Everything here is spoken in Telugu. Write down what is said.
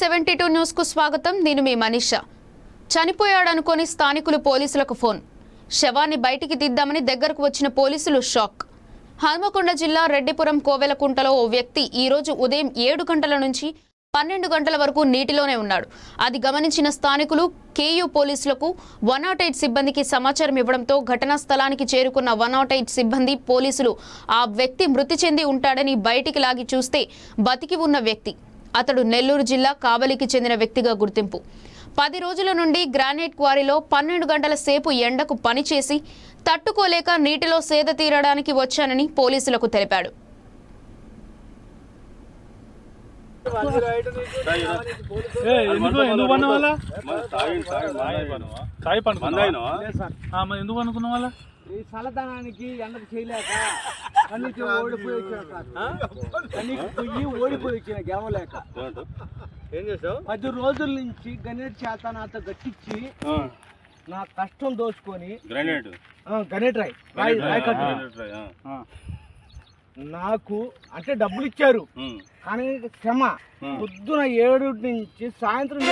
72 న్యూస్ కు స్వాగతం. నేను మీ మనీషా. చనిపోయాడనుకొని స్థానికులు పోలీసులకు ఫోన్. శవాన్ని బయటికి తీద్దామని దగ్గరకు వచ్చిన పోలీసులు షాక్. హన్మకొండ జిల్లా రెడ్డిపురం కోవెలకుంటలో ఓ వ్యక్తి ఈ రోజు ఉదయం 7 గంటల నుంచి 12 గంటల వరకు నీటిలోనే ఉన్నాడు. అది గమనించిన స్థానికులు కేయూ పోలీసులకు 108 సిబ్బందికి సమాచారం ఇవ్వడంతో ఘటనా స్థలానికి చేరుకున్న 108 సిబ్బంది పోలీసులు ఆ వ్యక్తి మృతి చెంది ఉంటాడని బయటికి లాగి చూస్తే బతికి ఉన్న వ్యక్తి. అతడు నెల్లూరు జిల్లా కావలికి చెందిన వ్యక్తిగా గుర్తింపు. 10 రోజుల నుండి గ్రానైట్ క్వారీలో 12 గంటల సేపు ఎండకు పనిచేసి తట్టుకోలేక నీటిలో సేద తీరడానికి వచ్చానని పోలీసులకు తెలిపాడు. ఈ చల్లదనానికి ఎండకు చేయలేక కన్నీటి ఓడిపోయి వచ్చిన గెలవలేక ఏం చేసావు? 10 రోజుల నుంచి గణేట్ చేత నాతో గట్టించి నా కష్టం దోచుకొని గణేట్ రాయ్ నాకు అంటే డబ్బులు ఇచ్చారు, కానీ శ్రమ పొద్దున 7 నుంచి సాయంత్రం